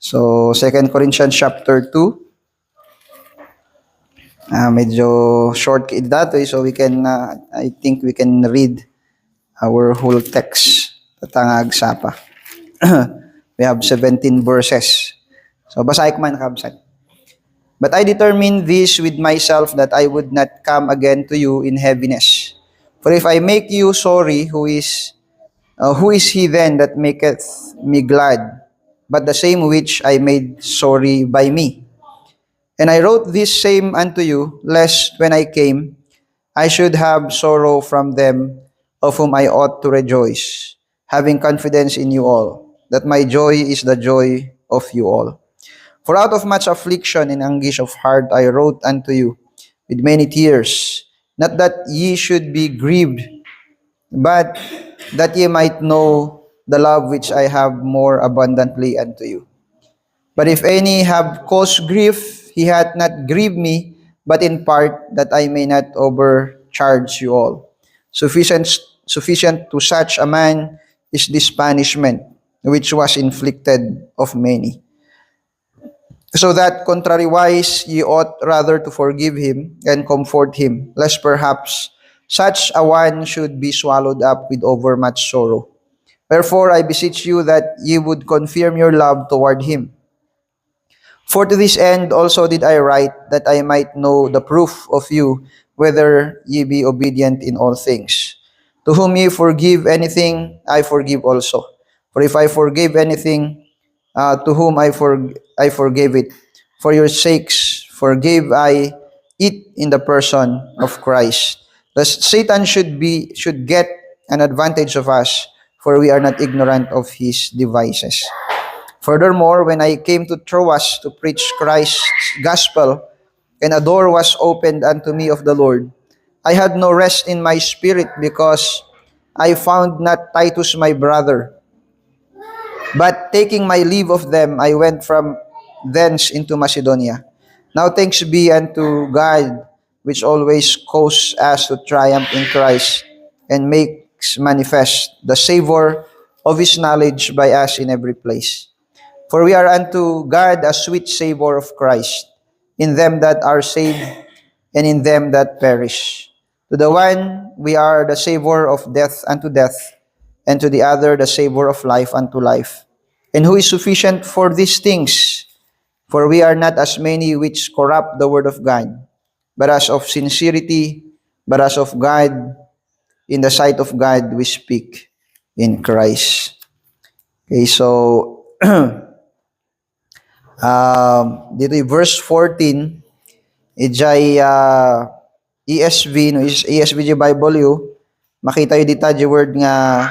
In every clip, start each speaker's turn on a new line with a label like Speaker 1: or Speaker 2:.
Speaker 1: So, 2 Corinthians chapter 2. Medyo short dato so we can, I think we can read our whole text. Tatangag sapa. We have 17 verses. So, basahin ko man kabsat. But I determined this with myself that I would not come again to you in heaviness. For if I make you sorry, who is he then that maketh me glad, but the same which I made sorry by me? And I wrote this same unto you, lest when I came, I should have sorrow from them of whom I ought to rejoice, having confidence in you all, that my joy is the joy of you all. For out of much affliction and anguish of heart I wrote unto you with many tears, not that ye should be grieved, but that ye might know the love which I have more abundantly unto you. But if any have caused grief, he hath not grieved me, but in part, that I may not overcharge you all. Sufficient to such a man is this punishment, which was inflicted of many. So that contrariwise ye ought rather to forgive him and comfort him, lest perhaps such a one should be swallowed up with overmuch sorrow. Wherefore I beseech you that ye would confirm your love toward him. For to this end also did I write, that I might know the proof of you, whether ye be obedient in all things. To whom ye forgive anything, I forgive also. For if I forgive anything, to whom I forgave it. For your sakes forgive I it in the person of Christ. Lest Satan should get an advantage of us, for we are not ignorant of his devices. Furthermore, when I came to Troas to preach Christ's gospel, and a door was opened unto me of the Lord, I had no rest in my spirit, because I found not Titus my brother. But taking my leave of them, I went from thence into Macedonia. Now thanks be unto God, which always causes us to triumph in Christ, and makes manifest the savor of his knowledge by us in every place. For we are unto God a sweet savor of Christ, in them that are saved, and in them that perish. To the one we are the savor of death unto death, and to the other the savor of life unto life. And who is sufficient for these things? For we are not as many which corrupt the word of God, but as of sincerity, but as of God, in the sight of God we speak in Christ. Okay, so dito yung verse 14, ijay ESV, no, is ESV di Bible yu, makita yu dita di word nga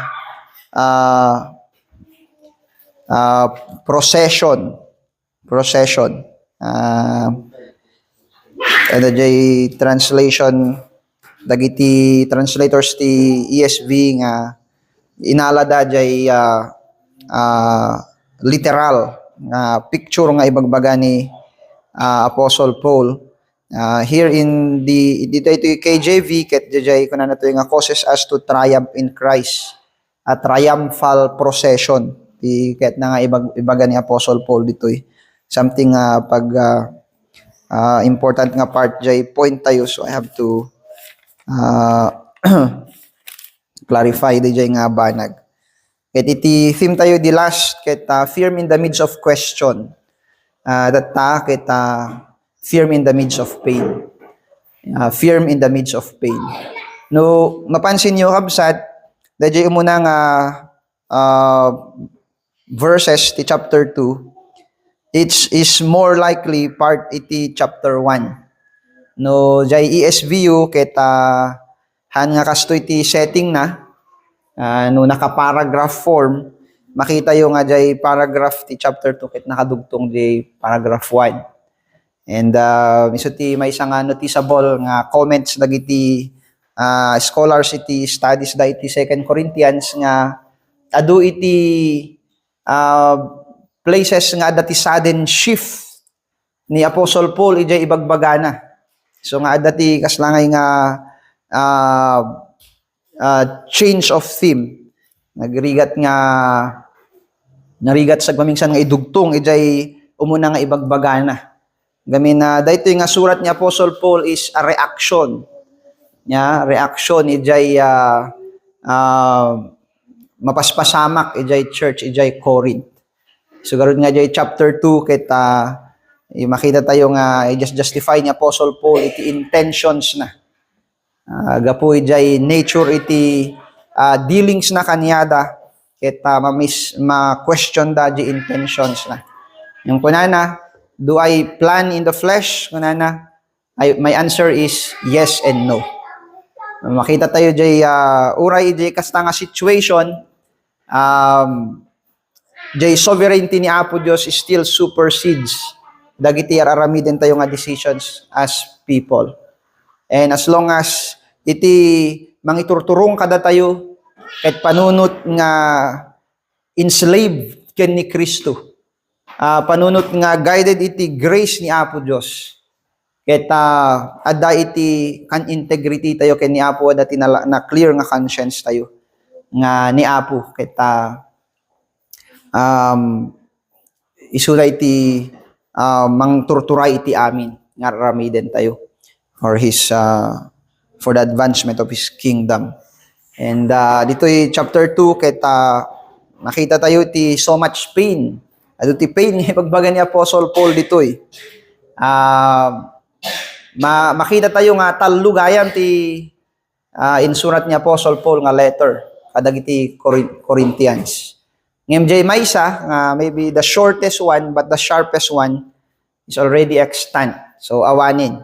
Speaker 1: procession. Ano jay translation, dagiti translators ti ESV nga inalada jay literal nga picture nga ibagbaga ni Apostle Paul. Here in dito ito yung KJV, ket jay kunan nato nga causes us to triumph in Christ, a triumphal procession. Ket na nga ibaga ni Apostle Paul ditoy something pag important nga part jay point tayo, so I have to clarify di jay nga banag. Ket iti theme tayo di last, ket firm in the midst of question. Ket firm in the midst of pain. Firm in the midst of pain. No, mapansin nyo kabsat, dahil muna nga verses ti chapter 2, it is more likely part iti chapter 1. No, jay ESVU, ket han nga kasto iti setting na, no naka-paragraph form, makita yung nga jay paragraph ti chapter 2 ket nakadugtong jay paragraph 1. And iso ti may isang noticeable nga comments dagiti scholars iti studies da iti 2 Corinthians nga adu iti places nga dati sudden shift ni Apostle Paul ijay ibagbagana. So nga dati kaslangay nga change of theme. Nagrigat nga narigat sa mamingsan nga idugtong, ijay umuna nga ibagbagana. Gamin na, dahito yung nga surat ni Apostle Paul is a reaction. Reaction, ijay mapaspasamak, ijay church, ijay Corinth. So, garod nga ijay chapter 2, kita makita tayo nga, i-just justify ni Apostle Paul, iti intentions na. Gapo ijay nature, iti dealings na kanyada, kita ma-question da di intentions na. Yung kunana, do I plan in the flesh? Kunana, my answer is yes and no. Makita tayo jay uray jay kasta nga situation, jay sovereignty ni Apo Dios still supersedes dagiti aramiden tayo nga decisions as people. And as long as iti mangiturturong kada tayo ket panunot nga enslaved ken ni Kristo, panunot nga guided iti grace ni Apo Dios, ket adda iti kan integrity tayo ken ni Apo, adda na clear nga conscience tayo nga ni Apo, ket isura iti mangturturay iti amin nga ramiden tayo for his for the advancement of his kingdom. And dito chapter 2, ket nakita tayo iti so much pain. Ado ti pain nga pagbaga ni Apostle Paul dito makita tayo nga talugayam ti insurat ni Apostle Paul nga letter kadagiti Corinthians. Ngem jay maysa maybe the shortest one but the sharpest one is already extant. So awanin.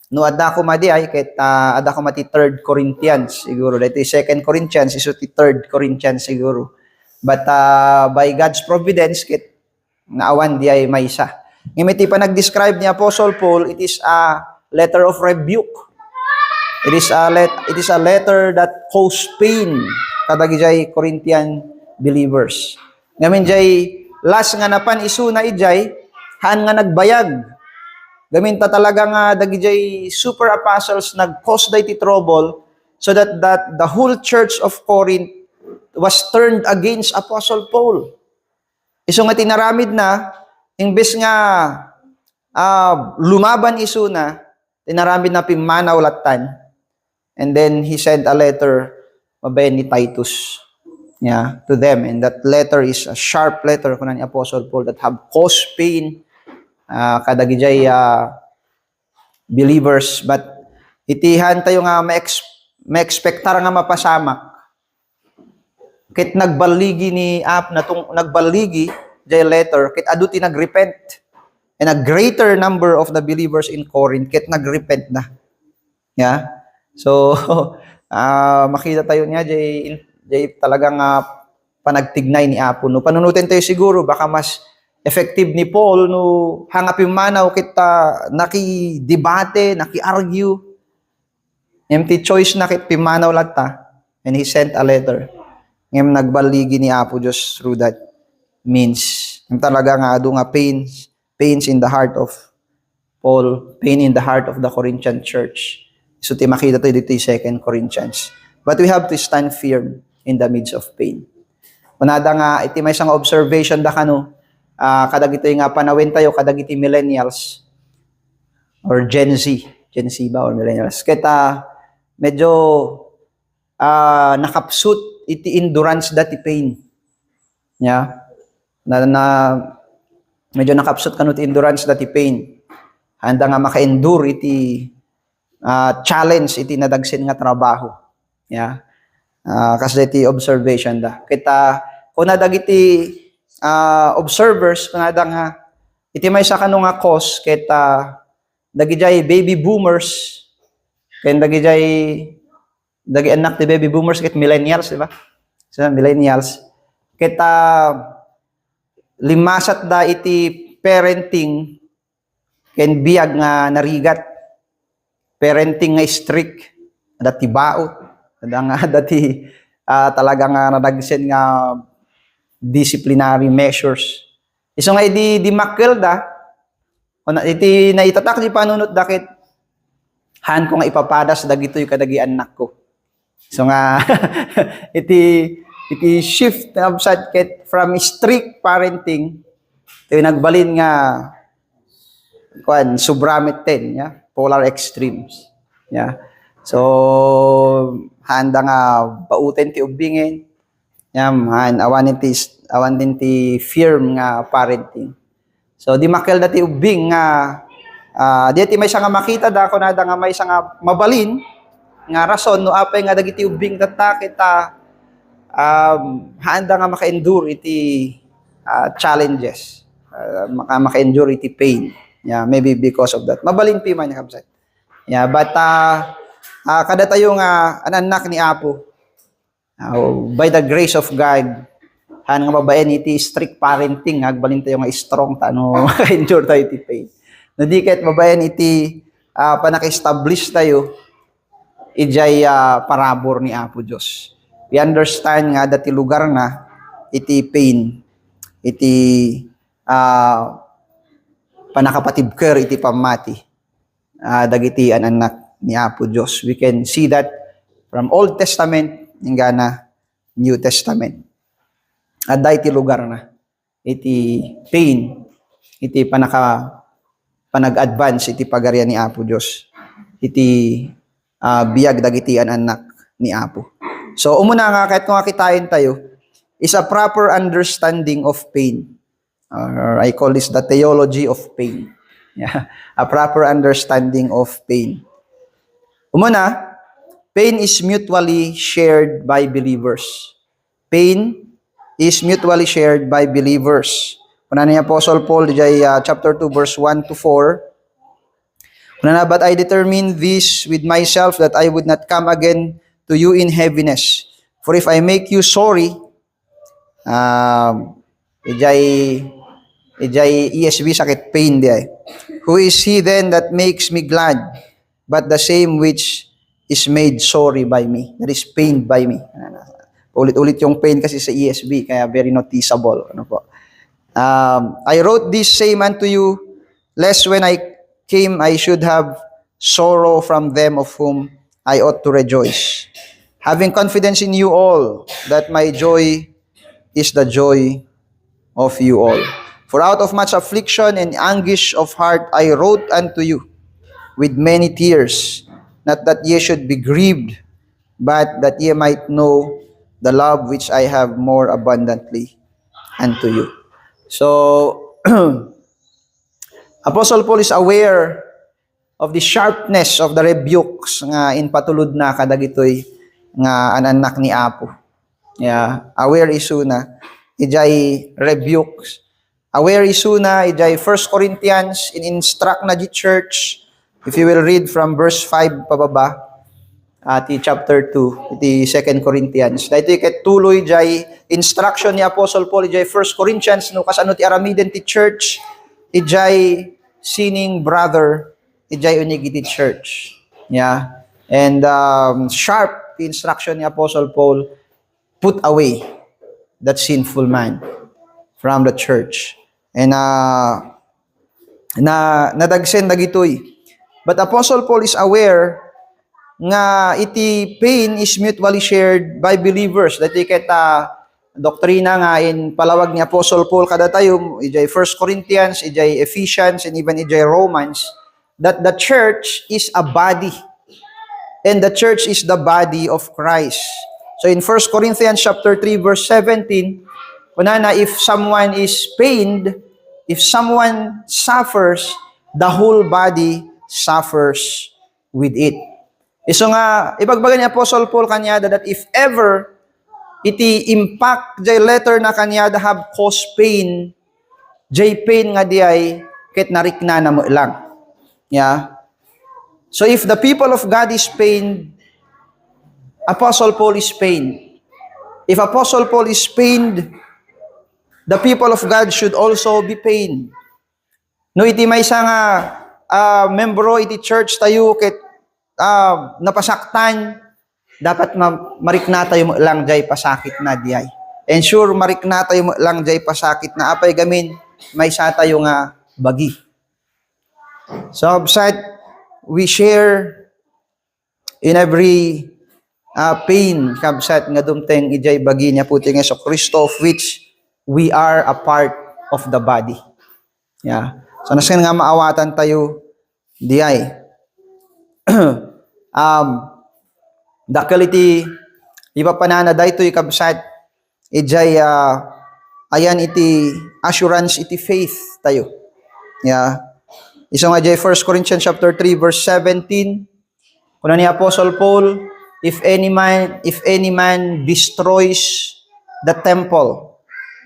Speaker 1: No adda ko madi ay ket adda ko mati 3 Corinthians siguro. Dito 2 Corinthians isu ti 3 Corinthians siguro. But by God's providence ket naawan di ay maysa. Ngem iti pa nag-describe ni Apostle Paul, it is a letter of rebuke. It is a letter that caused pain kadagiti Corinthian believers. Ngamin jay last nga napan isuna ijay haan nga nagbayag. Gamin ta talaga nga dagiti super apostles nag-cause iti trouble so that the whole church of Corinth was turned against Apostle Paul. Isu nga tinaramid na imbes nga lumaban isuna, tinaramid na pimanaw latan. And then he sent a letter mabayan ni Titus to them, and that letter is a sharp letter kunan ni Apostle Paul that have caused pain kadagiti believers, but itihan tayo nga ma-expectar nga mapasamak ket nagbaligi ni nagbaligi jay letter ket adu ti nagrepent, and a greater number of the believers in Corinth ket nagrepent na. So makita tayo niya jay talagang panagtignay ni Apo. No, panunutin tayo siguro, baka mas effective ni Paul no hangapin manaw kita naki-debate, naki-argue. Empty choice na kit pimanaw lata, and he sent a letter. Ngem nagbaligi ni Apo Dios through that means. Ngem talaga nga adu nga pains in the heart of Paul, pain in the heart of the Corinthian church. So ti makita tayo dito 2 Corinthians. But we have to stand firm in the midst of pain. Kunada nga, iti may isang observation da kano, kadagito nga panawin tayo, kadagiti millennials, or Gen Z ba, or millennials. Kita, medyo nakapsut iti endurance dati pain. Medyo nakapsut kano ti endurance dati pain. Handa nga maka-endure iti challenge iti nadagsin nga trabaho. Kasi iti observation da. Kita, kung nadagiti observers, kunada nga, iti may sa kano nga cause, kita, dagijay baby boomers, kaya dagi anak ti baby boomers, kit millennials, di ba? So, millennials. Kita, limasat da iti parenting, ken biyag nga narigat, parenting nga strict, dati baot, dati talaga nga nadagsen nga disciplinary measures. Iso nga di makkel da, iti naitatak di panunot dakit, han ko nga ipapadas dagito yung kadagi anak ko. So nga, iti iti shift absat ket from strict parenting to nagbalin nga subramit ten, polar extremes. So handa nga pauten ti ubingin. Awan din ti firm nga parenting. So di makel dati ubing nga di ti may nga makita da ko nada nga may nga mabalin nga rason no apay nga dagiti ubing data kita handa nga maka-endure iti challenges. Maka-endure iti pain. Maybe because of that. Mabalin pi man kabsat. But kada tayo nga anak ni Apo, by the grace of God, han nga babaen iti strict parenting, agbalin tayo nga strong tano endure tayo iti pain. No di ket babaen iti panaka-establish tayo ijay parabor ni Apo Dios. We understand nga dati lugar na iti pain, iti panakapatibker iti pamati dagiti anak ni Apo Dios. We can see that from Old Testament hingga na New Testament. Adda iti lugar na iti pain, iti panag-advance iti pagarian ni Apo Dios, iti biyag dagiti anak ni Apo. So umuna nga kahit kung kitain tayo is a proper understanding of pain. Or I call this the theology of pain. A proper understanding of pain. Umuna, pain is mutually shared by believers. Pain is mutually shared by believers. Kuna ni Apostle Paul, chapter 2, verse 1 to 4. Kuna na, but I determined this with myself that I would not come again to you in heaviness. For if I make you sorry, ESV sakit pain di ay. Who is he then that makes me glad, but the same which is made sorry by me, that is pained by me. Ulit-ulit yung pain kasi sa ESV, kaya very noticeable. I wrote this same unto you, lest when I came I should have sorrow from them of whom I ought to rejoice. Having confidence in you all, that my joy is the joy of you all. For out of much affliction and anguish of heart I wrote unto you with many tears, not that ye should be grieved, but that ye might know the love which I have more abundantly unto you. So, Apostle Paul is aware of the sharpness of the rebukes nga inpatulod na kadagitoy nga anak ni Apo. Aware isu na ijay rebukes. Aware isu na ijay 1 Corinthians in-instruct na di church. If you will read from verse 5 pababa at chapter 2, iti 2 Corinthians. Dahito iket tuloy jay instruction ni Apostle Paul ijay 1 Corinthians no kasano ti aramiden ti church ijay sinning brother ijay unig iti church. And sharp the instruction ni Apostle Paul, put away that sinful man from the church. And nadagsen dagitoy. But Apostle Paul is aware nga iti pain is mutually shared by believers. Dati kita doktrina nga in palawag ni Apostle Paul kada tayo, ijay 1 Corinthians, ijay Ephesians, and even ijay Romans, that the church is a body. And the church is the body of Christ. So in 1 Corinthians chapter 3 verse 17, kunana, if someone is pained, if someone suffers, the whole body suffers with it. So nga, ibagbaga ni Apostle Paul kanyada that if ever iti impact jay letter na kanyada have caused pain, jay pain nga di ay ket narikna na mo lang. So if the people of God is pained, Apostle Paul is pained. If Apostle Paul is pained, the people of God should also be pained. No iti may nga membro iti church tayo ket napasaktan, dapat marikna tayo lang jay pasakit na diay. Ensure marikna tayo lang jay pasakit na apay gamin may sa tayo nga bagi. So, we share in every pain kabsat nga dumteng ijay bagi niya puti nga so Kristo, of which we are a part of the body. Yeah. So nasin nga maawatan tayo diay. Dakaliti iba panana daytoy kabsat ijay ayan iti assurance iti faith tayo. Yeah. Isa nga jay 1 Corinthians chapter 3 verse 17. Kuna ni Apostle Paul, if any man destroys the temple.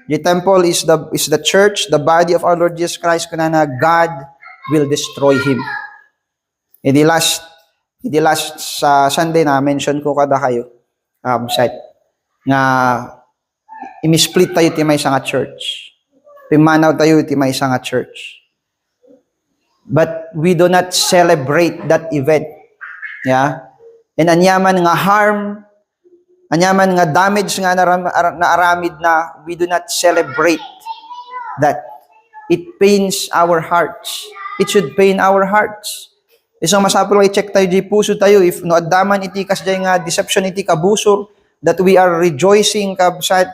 Speaker 1: The temple is the church, the body of our Lord Jesus Christ, kuna na God will destroy him. Idi last sa Sunday na mention ko kada kayo site nga imi-split tayo ti may nga church. Pimanaw tayo ti may nga church. But we do not celebrate that event. Yeah? And anyaman nga harm, anyaman nga damage nga naaramid na, we do not celebrate that. It pains our hearts. It should pain our hearts. Isang masapul i-check tayo di puso tayo, if no adaman iti kasjay nga deception iti kabusor, that we are rejoicing kabsat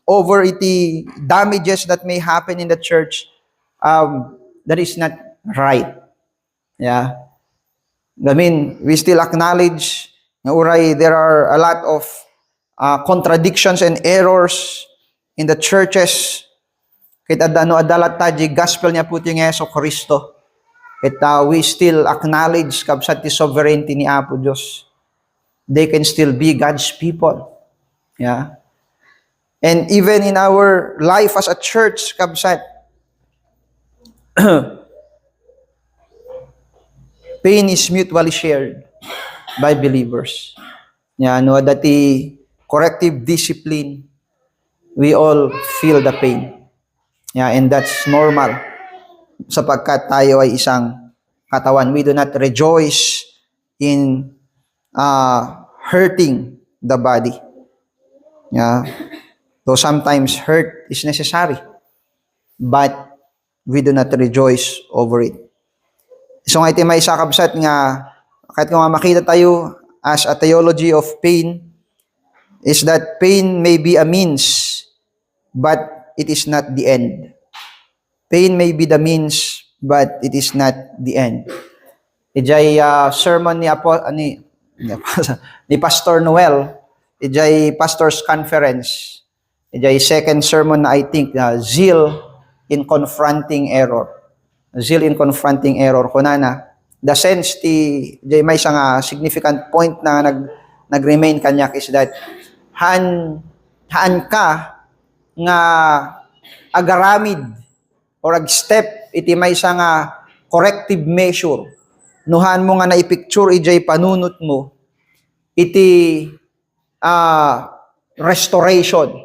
Speaker 1: over iti damages that may happen in the church. That is not right. Yeah. I mean, we still acknowledge na uray there are a lot of contradictions and errors in the churches. Kaya adalat tayo gospel niya puti nga Yeso Kristo. Kaya we still acknowledge kabsat the sovereignty ni Apo Diyos. They can still be God's people. Yeah. And even in our life as a church, kabsat, pain is mutually shared by believers. Yeah, no, dati corrective discipline, we all feel the pain. Yeah, and that's normal. Sapagkat tayo ay isang katawan. We do not rejoice in hurting the body. Yeah. Though sometimes hurt is necessary, but we do not rejoice over it. So nga iti may sakabsat nga, kahit kung makita tayo as a theology of pain, is that pain may be a means, but it is not the end. Pain may be the means, but it is not the end. Ijay sermon ni Pastor Noel, ijay pastor's conference, ijay second sermon na I think, zeal in confronting error. Zeal in confronting error. Kunana, the sense di may isang significant point na nag-remain kanyak is that haan ka nga agaramid or ag-step iti may isang corrective measure. Nuhan mo nga na-picture ijay panunot mo iti restoration.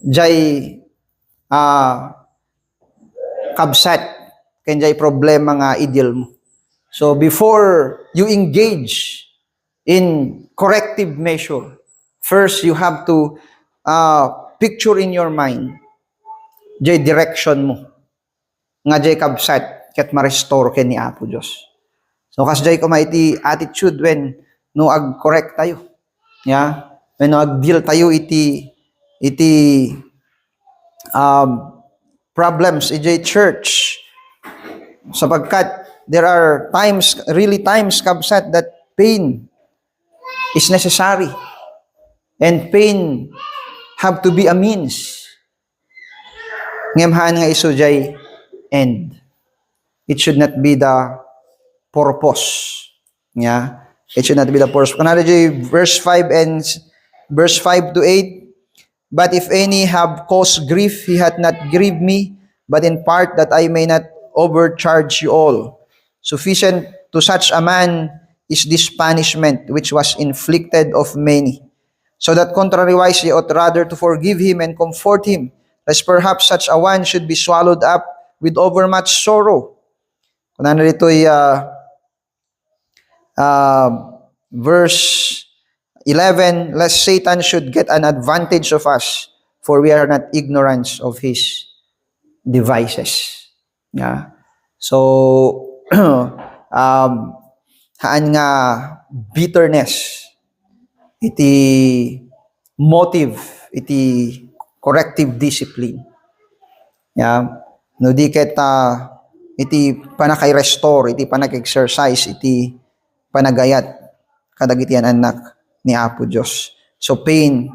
Speaker 1: Jay kabsat kanjay problema nga ideal mo. So before you engage in corrective measure, first you have to picture in your mind jay direction mo nga jay kabsat ket ma-restore ken ni Apo Dios. So kasjay ko maiti attitude when no ag-correct tayo. Yeah? When no ag-deal tayo iti problems ijay church, sapagkat there are times, really times kabsat that pain is necessary and pain have to be a means ngemhaan nga iso jay end. It should not be the purpose. Yeah, it should not be the purpose. Kunwari jay verse 5 to 8, but if any have caused grief, he hath not grieved me, but in part that I may not overcharge you all. Sufficient to such a man is this punishment which was inflicted of many. So that contrariwise ye ought rather to forgive him and comfort him, lest perhaps such a one should be swallowed up with overmuch sorrow. Kung ano dito'y verse 11, lest Satan should get an advantage of us, for we are not ignorant of his devices. Yeah. So, haan nga bitterness, iti motive, iti corrective discipline. No di ket iti panakay-restore, iti panag-exercise, iti panagayat kadagiti anak ni Apo Dios. So pain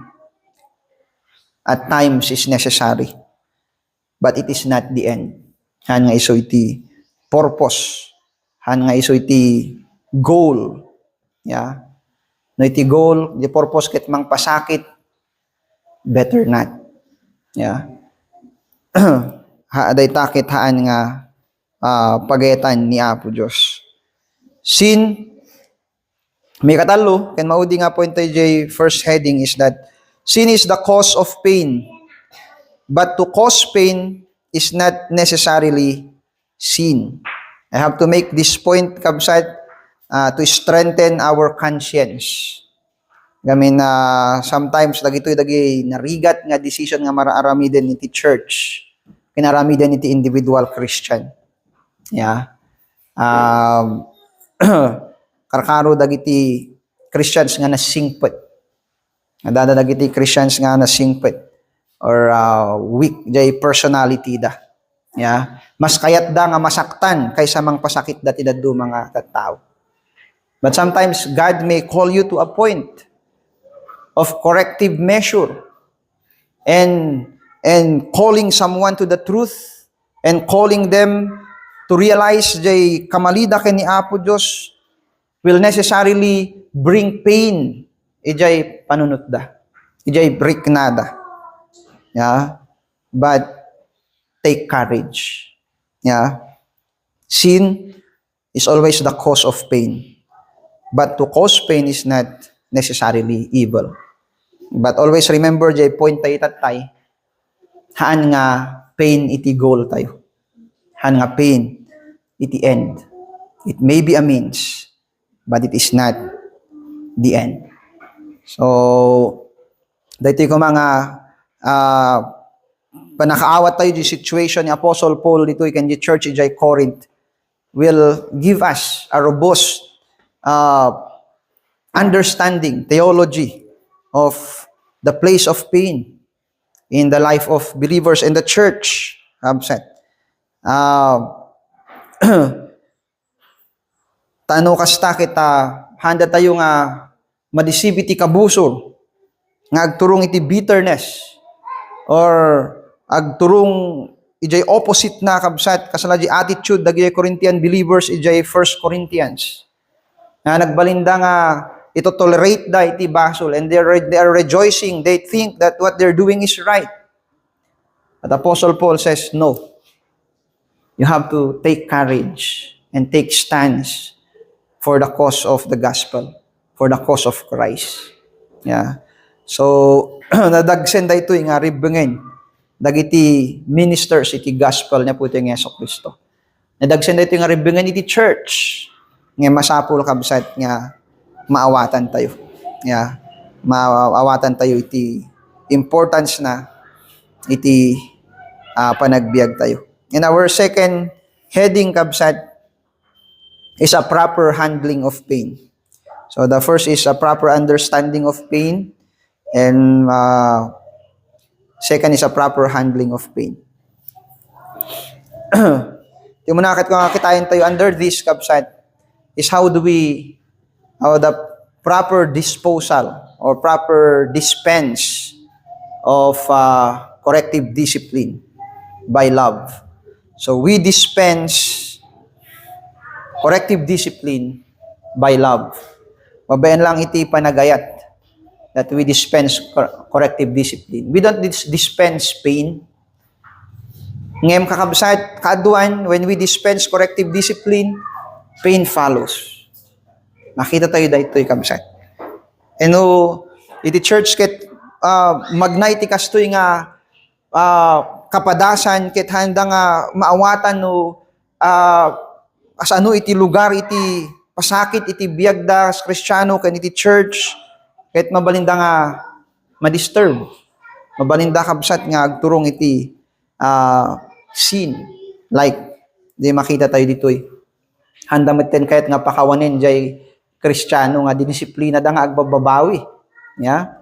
Speaker 1: at times is necessary, but it is not the end. Han nga iso iti purpose, han nga iso iti goal. No iti goal, the purpose ket mang pasakit, better not. Aday takit haan nga pagayetan ni Apo Dios. Sin, may katalo, ken maudi nga point tayo first heading is that sin is the cause of pain, but to cause pain is not necessarily sin. I have to make this point, kabsat, to strengthen our conscience. Gamin na sometimes dagitoy dagi narigat nga decision nga maraaramiden iti church, kinaramiden iti individual Christian. Karkaro dagiti Christians nga nasingpet. Nadada dagiti Christians nga nasingpet or weak jay personality da. Mas kayat da nga masaktan kaysa mang pasakit dati daddo mga tattao. But sometimes God may call you to a point of corrective measure and calling someone to the truth and calling them to realize jay kamalida ken ni Apo Dios will necessarily bring pain ijay panunot da, ijay briknada. But take courage. Sin is always the cause of pain, but to cause pain is not necessarily evil. But always remember jay point tayo tatay, haan nga pain iti goal tayo, haan nga pain iti end. It may be a means, but it is not the end. So dito ko mga panakaawat tayo di situation ni Apostle Paul dito ikan di church ijay Corinth will give us a robust understanding, theology of the place of pain in the life of believers in the church. Tano kasta kita handa tayo nga madisib iti kabusor nga agturong iti bitterness or agturong ijay opposite na kabsat kasala di attitude dagiti Corinthian believers ijay 1 Corinthians na nagbalinda nga ito tolerate da iti basol and they are rejoicing. They think that what they're doing is right. But Apostle Paul says no, you have to take courage and take stance for the cause of the gospel, for the cause of Christ. So nadagsen da ito nga ribbengen dagiti ministers iti gospel niya puti nga Jesucristo. Nadagsen da ito nga ribbengen iti church nga masapul kabsat nga maawatan tayo. Maawatan tayo iti importance na iti panagbiag tayo. And our second heading kabsat is a proper handling of pain. So the first is a proper understanding of pain, and second is a proper handling of pain. Yung munakit ko kitain tayo under this kabsat is how the proper disposal or proper dispense of corrective discipline by love. So we dispense corrective discipline by love. Mabayan lang iti panagayat that we dispense corrective discipline. We don't dispense pain. Ngem kakabsat, kaduan, when we dispense corrective discipline, pain follows. Nakita tayo dahito kabsat. And iti church ket magnay ti kastoy nga kapadasan ket handa nga maawatan asano iti lugar iti pasakit iti biag da Kristiyano ken iti church ket mabalinda nga madisturb, mabalinda kabsat nga agturong iti sin, like di makita tayo ditoy Handamiten kayat nga pakawanin jay Kristiyano nga dinisiplina da nga agbababawi. Yeah?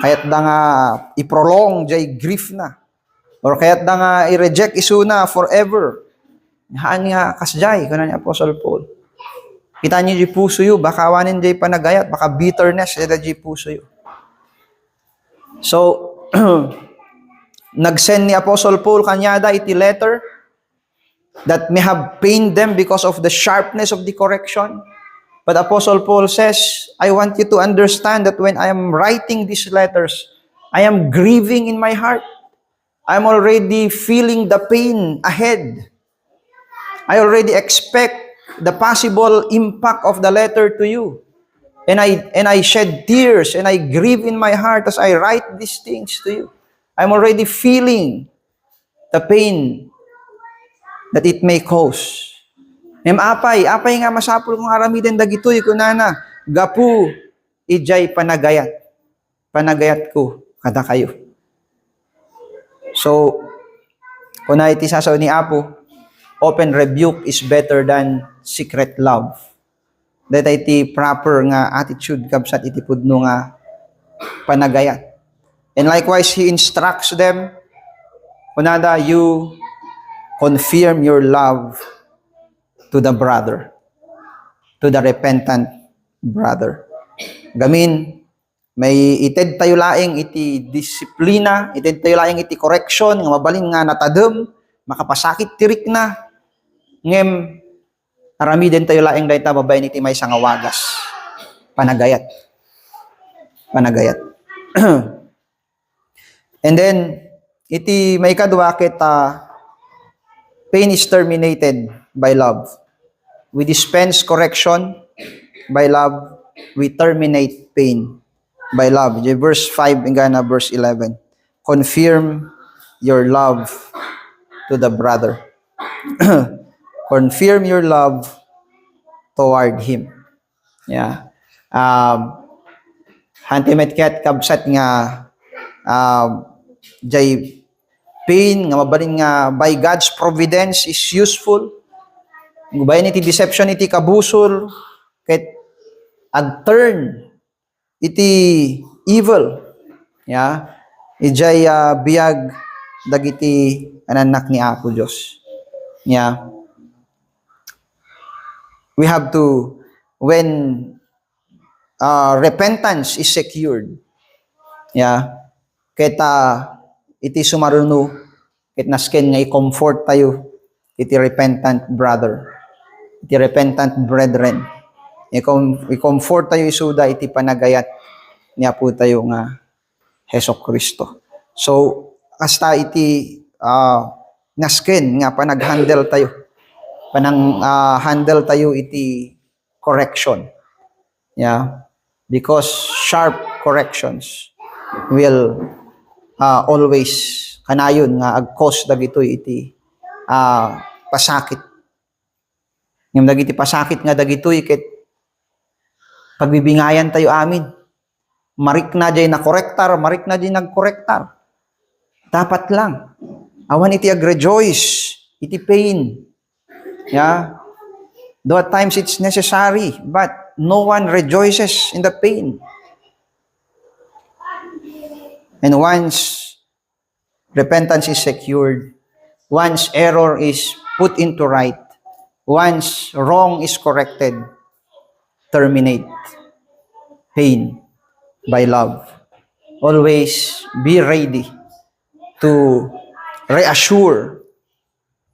Speaker 1: Kayat da nga iprolong jay grief na. Or kayat da nga i-reject isuna forever. Haan nga kasjay, kanan ni Apostle Paul. Kita niyo di puso yu, baka awanin jay panagayat, baka bitterness, eda di puso yu. So, nag-send ni Apostle Paul kanyada iti letter that may have pained them because of the sharpness of the correction. But Apostle Paul says, I want you to understand that when I am writing these letters, I am grieving in my heart. I'm already feeling the pain ahead. I already expect the possible impact of the letter to you. And I shed tears and I grieve in my heart as I write these things to you. I'm already feeling the pain that it may cause. Apay nga masapul kong aramiden dagitoy kunana, gapu ijay panagayat. Panagayat ko kada kayo. So, kung iti sasaw ni Apo, open rebuke is better than secret love. That iti proper nga attitude kabsat iti pudno nga panagayat. And likewise, he instructs them, kunada, you confirm your love to the brother, to the repentant brother. Gamin, may ited tayo laing iti disiplina, ited tayo laing iti correction, nga mabalin nga natadem, makapasakit tirik na, ngem, arami din tayo laing dahil tababayin iti may sangawagas. Panagayat. Panagayat. And then, iti may kadwa kita, pain is terminated by love. We dispense correction by love. We terminate pain by love. Verse 5 hanggang verse 11. Confirm your love to the brother. Confirm your love toward him. Yeah. Hantimet ket kabsat nga jay pain nga mabalin nga by God's providence is useful. Gubayan iti deception iti kabusol ket ag-turn iti evil. Yeah. Ijay biyag dagiti ananak ni Apo Dios. Yeah. We have to, when repentance is secured, yeah, kita iti sumaruno, ket nasken nga i-comfort tayo, iti repentant brother, iti repentant brethren. I-comfort tayo isuda, iti panagayat niya po tayo nga Hesus Kristo. So, hasta iti nasken nga panag-handle tayo, handle tayo iti correction. Yeah. Because sharp corrections will always kanayon nga ag-cause dagitoy iti pasakit. Ngem dagiti pasakit nga dagitoy ket pagbibingayan tayo amin. Marik na jay na korektar, marik na jay nagkorektar. Dapat lang. Awan iti ag-rejoice, iti pain. Yeah. Though at times it's necessary, but no one rejoices in the pain. And once repentance is secured, once error is put into right, once wrong is corrected, terminate pain by love. Always be ready to reassure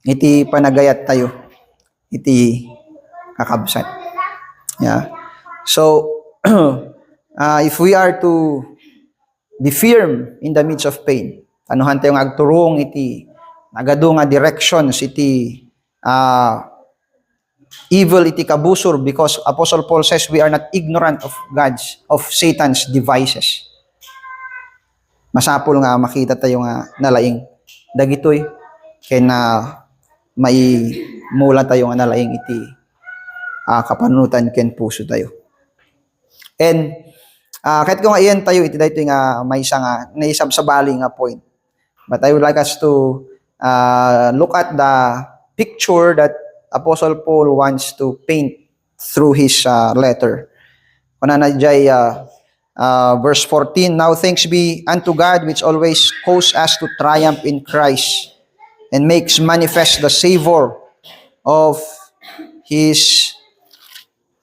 Speaker 1: iti panagayat tayo, iti kakabsat. Yeah. So, if we are to be firm in the midst of pain, anuhan tayo nga agturong iti nagado nga directions iti evil iti kabusor, because Apostle Paul says we are not ignorant of Satan's devices. Masapol nga makita tayo nga nalaing dagitoy kay na may mula tayo nga nalaing iti kapanunutan ken puso tayo. And kahit kung iyan tayo iti dayto nga may isa nga naisabsabali nga point. But I would like us to look at the picture that Apostle Paul wants to paint through his letter. Kunanay verse 14, now thanks be unto God which always cause us to triumph in Christ and makes manifest the savor of His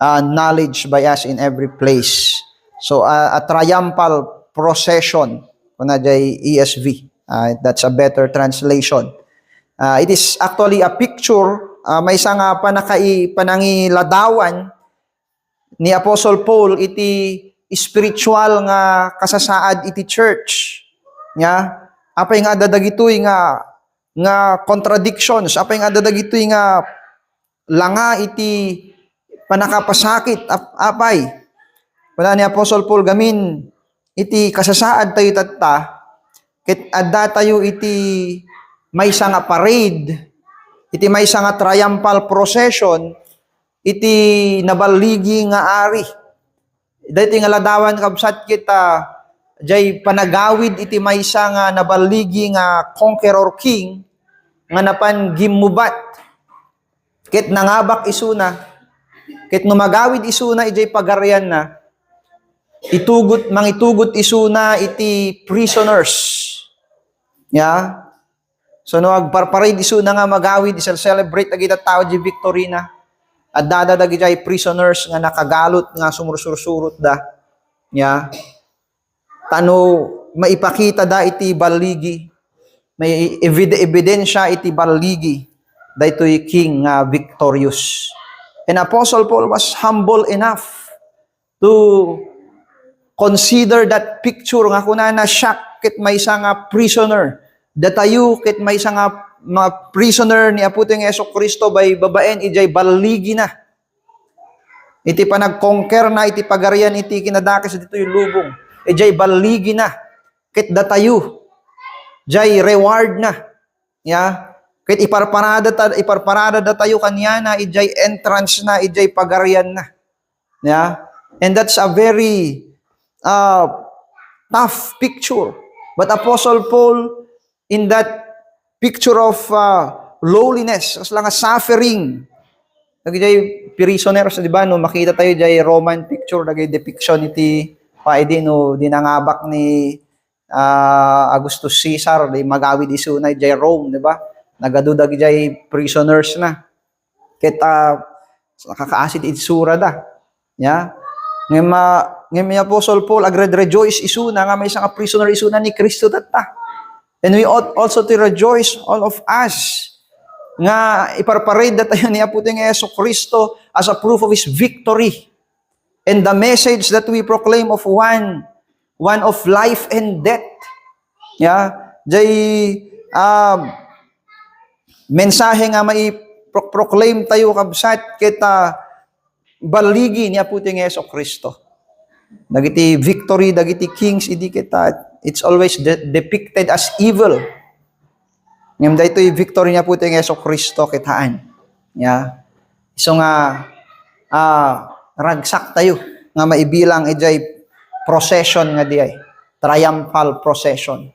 Speaker 1: knowledge by us in every place. So a triumphal procession, kunanay ESV, that's a better translation. It is actually a picture, may isang panangiladawan ni Apostle Paul iti spiritual nga kasasaad iti church. Nya, apay nga dadagitoy nga contradictions, apay nga dadagitoy nga langa iti panakapasakit, apay. Wala ni Apostle Paul gamin iti kasasaad tayo tatta, ket adda tayo iti maysa nga parade, iti maysa nga triumphal procession, iti nabaligi nga ari. Dahiti nga ladawan kabsat kita, jay panagawid iti maysa nga nabaligi nga conqueror king, nga napan gimubat, ket nangabak isuna, ket numagawid isuna, ijay pagaryan na, mangitugot isuna iti prisoners. Ya? So no agparparade isuna nga magawid, isal-celebrate agita tao di victory na. At dadadag ijay prisoners nga nakagalot nga sumursursurot da. Ya. Tano maipakita da iti baligi. May ebidensya iti baligi. Daytoy king nga victorious. And Apostle Paul was humble enough to consider that picture nga kunana shock ket maysa nga prisoner. Datayo ket maysa nga mga prisoner ni Aputing Jesu-Kristo by babaen ijay baligi na. Iti panagconquer na iti pagaryan iti kinadakes dito yung lubong. Ijay baligi na. Ket datayo jay reward na. Ya. Ket iparparada datayo kanya na ijay entrance na ijay pagaryan na. Ya. And that's a very tough picture. But Apostle Paul, in that picture of lowliness, as lang as suffering, nagijay prisoners, di ba? No, makita tayo jay Roman picture, nagay depiction iti paidi no dinangabak ni Augustus Caesar, di magawid isuna jay Rome, di ba? Nagadudag jay prisoners na. Kita nakakaasid itsura da. Ya. Ngayon Apostle Paul agred-rejoice isuna nga may isang prisoner isuna ni Kristo tatta. And we ought also to rejoice, all of us, nga iparparade na tayo ni Aputing Jesu-Kristo as a proof of His victory. And the message that we proclaim of one of life and death. Yeah? Jay, mensahe nga mai-proclaim tayo kabsat kita baligi ni Aputing Jesu-Kristo. Dagiti victory, dagiti kings, idi kita, it's always depicted as evil. Ngem daytoy victory niya po ting Jesu-Kristo kitaan. Ya. So nga ragsak tayo nga maibilang ijay procession nga diay. Triumphal procession.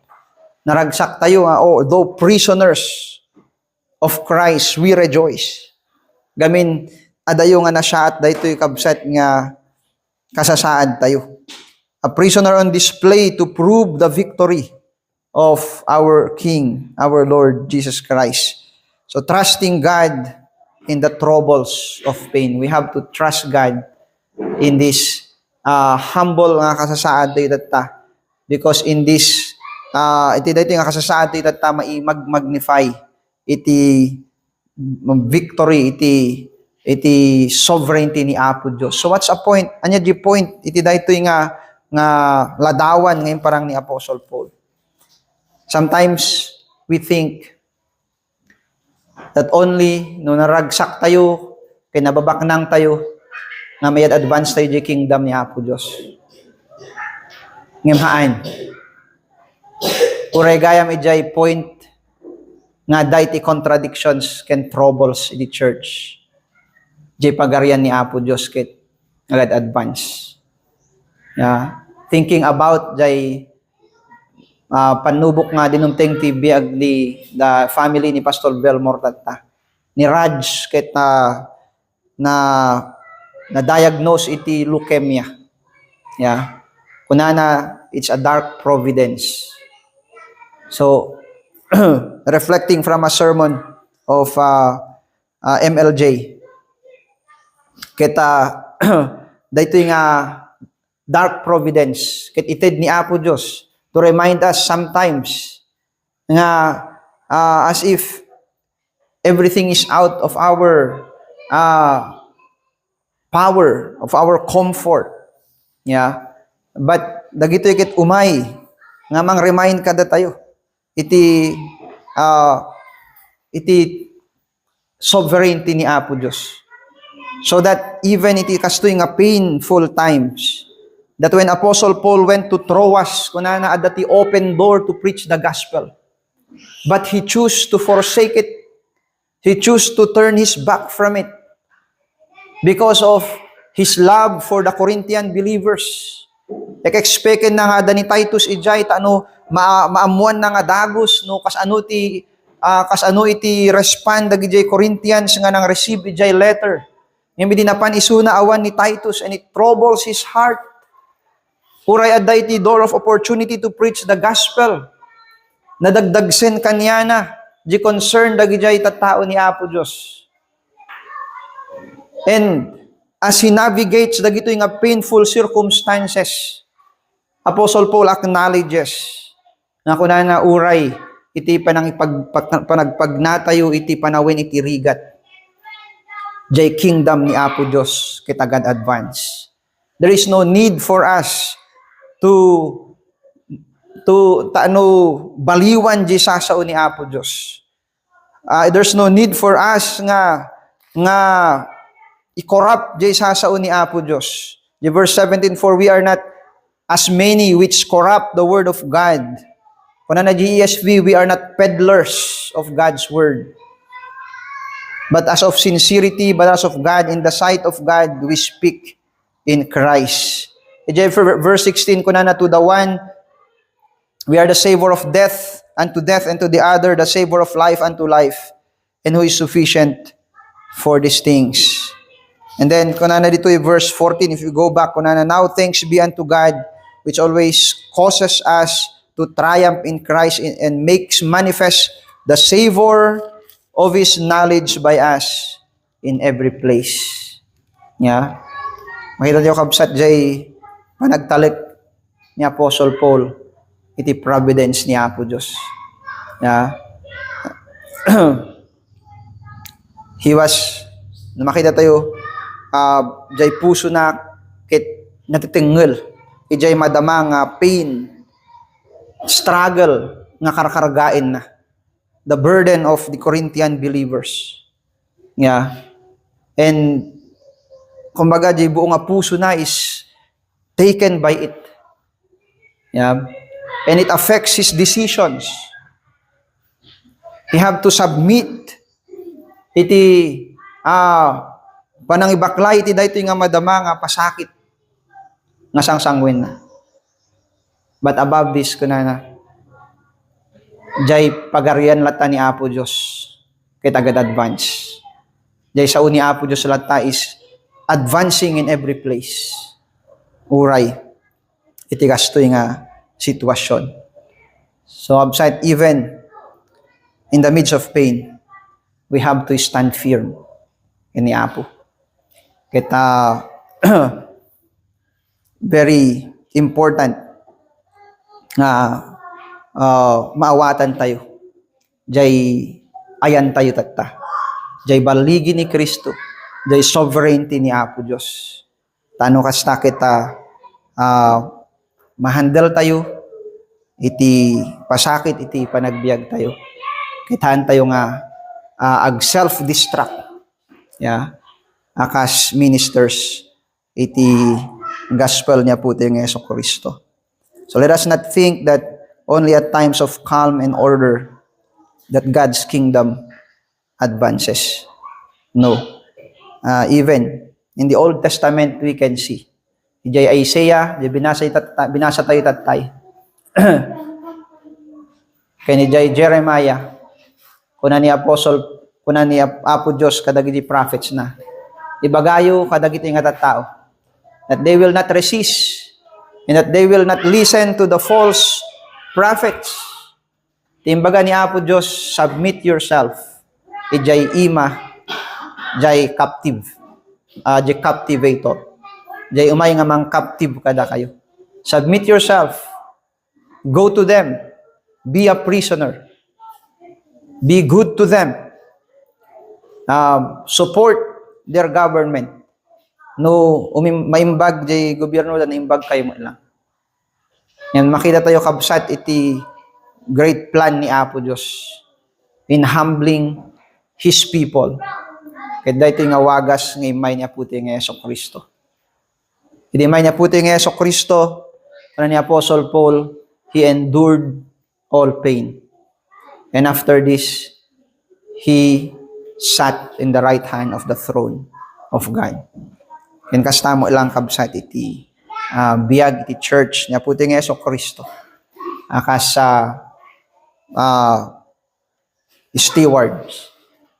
Speaker 1: Naragsak tayo nga though prisoners of Christ, we rejoice. Gamin adayo nga nasyaat daytoy kabsat nga kasasaad tayo. A prisoner on display to prove the victory of our King, our Lord Jesus Christ. So trusting God in the troubles of pain. We have to trust God in this humble nga kasasaad tayo data. Because in this, iti dito nga kasasaad tayo data magnify iti victory, iti sovereignty ni Apo Diyos. So what's a point? Anya di point? Iti dito nga ladawan ngayon parang ni Apostle Paul. Sometimes we think that only no naragsak tayo, kinababaknang tayo, nga may advance tayo di kingdom ni Apo Diyos. Ngimhaan. Uray gayam ijay point nga dayti contradictions can troubles in the church. Di pagarian ni Apo Diyos kit agad advance. Yeah. Thinking about jay panubok nga dinumteng ti biag the family ni Pastor Belmore tatta. ni Raj ket na diagnose iti leukemia. Yeah. Kunana, it's a dark providence. So, reflecting from a sermon of MLJ, kita dito nga dark providence, ket ited ni Apo Diyos to remind us sometimes nga as if everything is out of our power, of our comfort. Yeah. But dagito ket umay nga mang remind kada tayo iti sovereignty ni Apo Diyos. So that even iti kastoy nga painful times, that when Apostle Paul went to Troas, kunana at the open door to preach the gospel, but he chose to forsake it. He chose to turn his back from it because of his love for the Corinthian believers. Expected na nga ni Titus ijay maamuan na nga dagos no kas ano iti respond dagiti Corinthians nga nang receive ijay letter. Ngem dinapan isuna awan ni Titus, and it troubles his heart. Uray adda iti door of opportunity to preach the gospel. Nadagdagsen kanyana di concern dagiti tattao ni Apo Dios. And as he navigates dagito nga painful circumstances, Apostle Paul acknowledges na kunana uray iti panagpagnatayo iti panawin iti rigat jay kingdom ni Apo Dios kitagad advance. There is no need for us to baliwan di sasao ni Apo Dios. There's no need for us nga i-corrupt di sasao ni Apo Dios. The verse 17, for we are not as many which corrupt the word of God. Kuna na GESV, we are not peddlers of God's word, but as of sincerity, but as of God, in the sight of God, we speak in Christ. Verse 16, kuna na, to the one, we are the savor of death unto death, and to the other, the savor of life unto life, and who is sufficient for these things. And then, kuna na dito verse 14, if you go back, kuna na, now thanks be unto God, which always causes us to triumph in Christ and makes manifest the savor of His knowledge by us in every place. Yeah. Makita niyo kabsat jay panagtalik ni Apostle Paul iti providence ni Apo Dios. Yeah. He was, makita tayo, jay puso na kit natitingel, ijay madama nga pain, struggle nga karkargain na, the burden of the Corinthian believers. Yeah. And kumbaga jay buo nga puso na is taken by it. Yeah. And it affects his decisions. He have to submit iti panangibaklay iti daytoy nga madama nga pasakit nga sangsangwen na. But above this, kunana, jay pagarian lata ni Apo Dios ket agad advance. Jay sao ni Apo Dios lata is advancing in every place. Uray iti kastoy nga sitwasyon. So upside even in the midst of pain, we have to stand firm in ni Apo. Kita very important nga maawatan tayo. Jay ayan tayo tatta. Jay baligi ni Kristo. Jay sovereignty ni Apo Dios. Tano kasta kita mahandle tayo iti pasakit iti panagbiag tayo. Kitaan tayo nga ag self-destruct. Yeah. Akas ministers iti gospel niya po tayo ng Yesu Kristo. So let us not think that only at times of calm and order that God's kingdom advances. No. Even in the Old Testament, we can see. Ijay Isaiah, binasa tayo tatay. Kaya ni Jeremiah, kuna ni Apostle kuna ni Apo Diyos kadagiti prophets na. Ibagayo kadagiti nga tattao. That they will not resist and that they will not listen to the false prophets. Timbaga ni Apo Diyos, submit yourself. Ijay ima, jay captive. Jay captivator. Jay umay nga mang captive kada kayo. Submit yourself. Go to them. Be a prisoner. Be good to them. Support their government. No, maimbag jay gobyerno na imbag kayo mo lang. Yan, makita tayo kabsat iti great plan ni Apo Diyos in humbling His people. Kaya dahito nga wagas ng imay niya puti ng Yeso Kristo. Imay niya puti ng Yeso Kristo, ano ni Apostle Paul, he endured all pain. And after this, he sat in the right hand of the throne of God. Yan kastamo lang kabsat iti biyag iti church niya puti ng Yeso Kristo. Akas stewards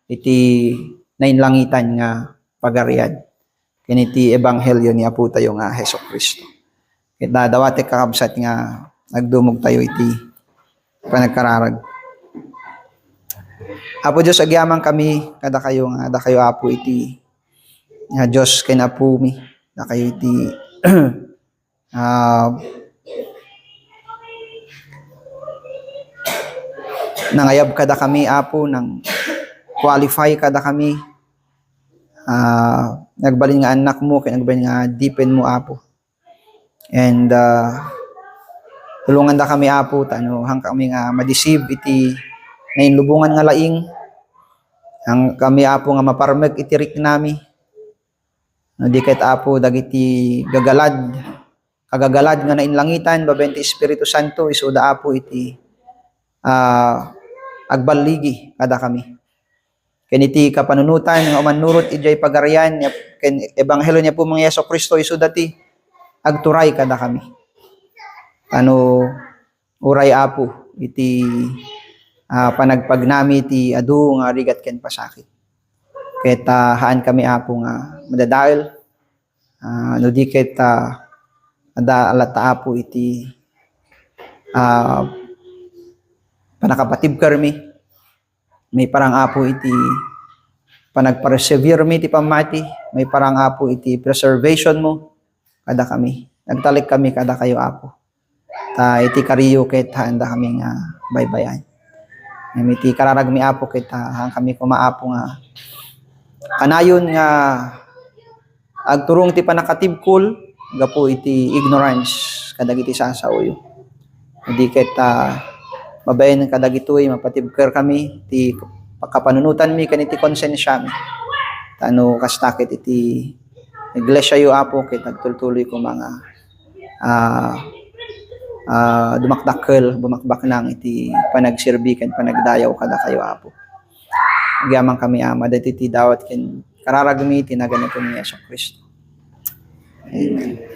Speaker 1: iti nainlangitan nga pagarian kiniti ebanghelyo ni Apo tayo nga Heso Kristo. Kita dawati kakabsat nga nagdumog tayo iti panagkararag. Apo Diyos agyamang kami kada kayo nga da kayo Apo iti nga Diyos ken Apo mi da kayo iti nangayab kada kami Apo nang qualify kada kami nagbalin nga anak mo kaya nagbalin nga deepen mo Apo and tulungan da kami Apo tano hang kami nga madeceive iti nainlubungan nga laing hang kami Apo nga maparmek iti rik nami no di ket Apo dagiti kagagalad nga nainlangitan babenti Espiritu Santo isuda Apo iti agbaligi kada kami. Keniti kapanunutan nga umanurot ijay pagarian ken ebanghelyo niya po mga Yeso Kristo isu dati agturay kada kami. Ano uray Apo iti panagpagnami iti adu nga rigat ken pasakit. Ket haan kami Apo nga madadael no di ket ada alata Apo iti panakapatib karmi may parang Apo iti panagpersevere mi iti pamati may parang Apo iti preservation mo kada kami nagtalik kami kada kayo Apo iti kariyo ket handa kami nga baybayan iti kararag mi Apo ket hang kami kumaapo nga kanayon nga agturong ti panakatibkol gapo iti ignorance kadagiti sasaoyo di ket mabayan kadagitoy mapatibker kami ti pagkapanunutan mi kaniti konsensya mi tano kastakit iti iglesia yo Apo ket nagtultuloy ko mga dumakdakkel bumakbak nang iti panagserbi ken panagdayaw kada kayo Apo gyamang kami ama dati ti dawat ken kararag mi ti naganito ni Yesu Kristo. Amen.